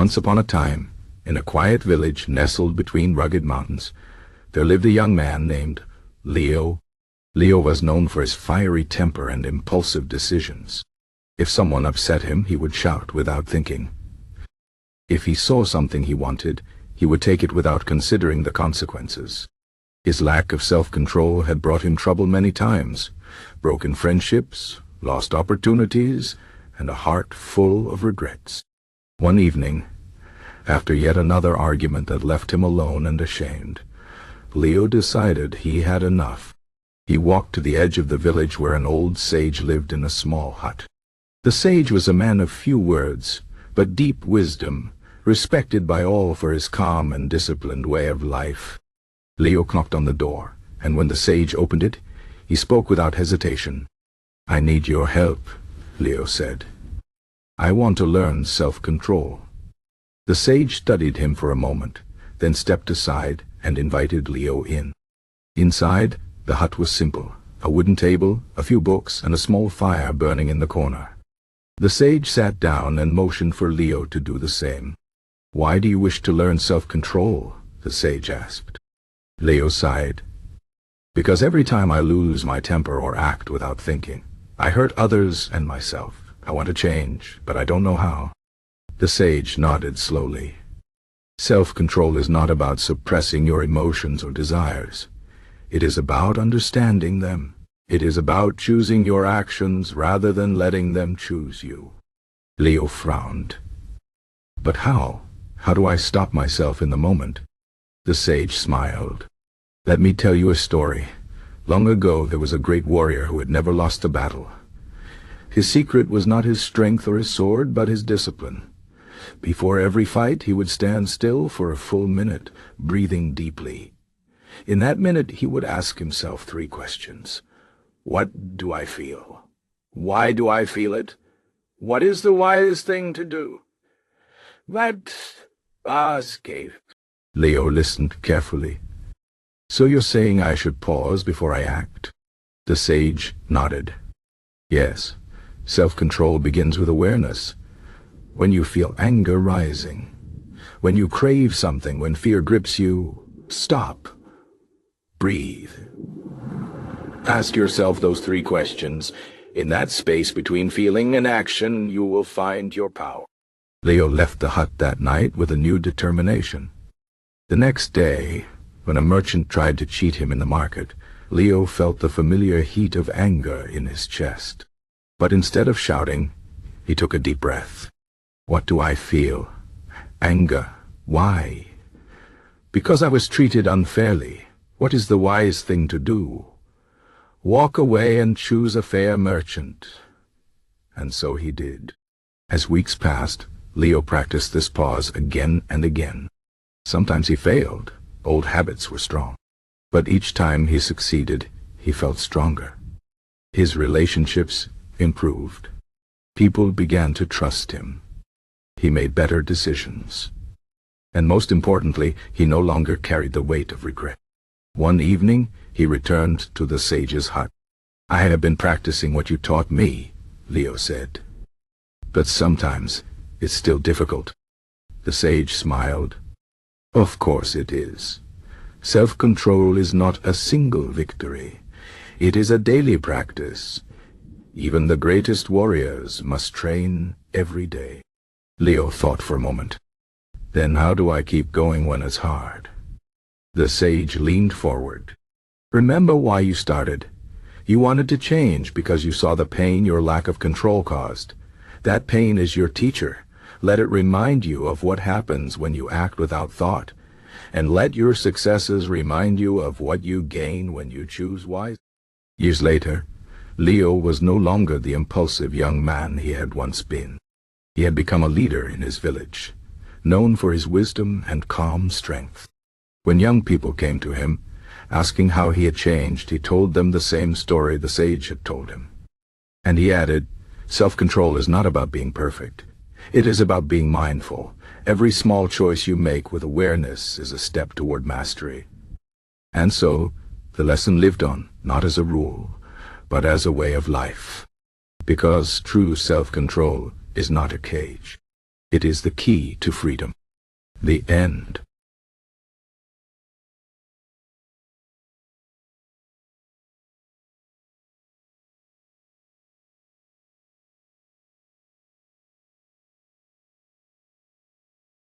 Once upon a time, in a quiet village nestled between rugged mountains, there lived a young man named Leo. Leo was known for his fiery temper and impulsive decisions. If someone upset him, he would shout without thinking. If he saw something he wanted, he would take it without considering the consequences. His lack of self-control had brought him trouble many times: broken friendships, lost opportunities, and a heart full of regrets. One evening, after yet another argument that left him alone and ashamed, Leo decided he had enough. He walked to the edge of the village where an old sage lived in a small hut. The sage was a man of few words, but deep wisdom, respected by all for his calm and disciplined way of life. Leo knocked on the door, and when the sage opened it, he spoke without hesitation. "I need your help," Leo said. "I want to learn self-control." The sage studied him for a moment, then stepped aside and invited Leo in. Inside, the hut was simple: a wooden table, a few books, and a small fire burning in the corner. The sage sat down and motioned for Leo to do the same. "Why do you wish to learn self-control?" the sage asked. Leo sighed. "Because every time I lose my temper or act without thinking, I hurt others and myself. I want to change, but I don't know how." The sage nodded slowly. "Self-control is not about suppressing your emotions or desires. It is about understanding them. It is about choosing your actions rather than letting them choose you." Leo frowned. "But how? How do I stop myself in the moment?" The sage smiled. "Let me tell you a story. Long ago there was a great warrior who had never lost a battle. His secret was not his strength or his sword, but his discipline. Before every fight he would stand still for a full minute, breathing deeply. In that minute he would ask himself 3 questions. What do I feel? Why do I feel it? What is the wisest thing to do? That escape." Leo listened carefully. "So you're saying I should pause before I act?" The sage nodded. "Yes, self-control begins with awareness. When you feel anger rising, when you crave something, when fear grips you, stop. Breathe. Ask yourself those 3 questions. In that space between feeling and action, you will find your power." Leo left the hut that night with a new determination. The next day, when a merchant tried to cheat him in the market, Leo felt the familiar heat of anger in his chest. But instead of shouting, he took a deep breath. "What do I feel? Anger. Why? Because I was treated unfairly. What is the wise thing to do? Walk away and choose a fair merchant." And so he did. As weeks passed, Leo practiced this pause again and again. Sometimes he failed. Old habits were strong. But each time he succeeded, he felt stronger. His relationships improved. People began to trust him. He made better decisions. And most importantly, he no longer carried the weight of regret. One evening, he returned to the sage's hut. "I have been practicing what you taught me," Leo said. "But sometimes it's still difficult." The sage smiled. "Of course it is. Self-control is not a single victory. It is a daily practice. Even the greatest warriors must train every day." Leo thought for a moment. "Then how do I keep going when it's hard?" The sage leaned forward. "Remember why you started. You wanted to change because you saw the pain your lack of control caused. That pain is your teacher. Let it remind you of what happens when you act without thought. And let your successes remind you of what you gain when you choose wisely." Years later, Leo was no longer the impulsive young man he had once been. He had become a leader in his village, known for his wisdom and calm strength. When young people came to him, asking how he had changed, he told them the same story the sage had told him. And he added, "Self-control is not about being perfect. It is about being mindful. Every small choice you make with awareness is a step toward mastery." And so, the lesson lived on, not as a rule, but as a way of life. Because true self-control is not a cage. It is the key to freedom. The end.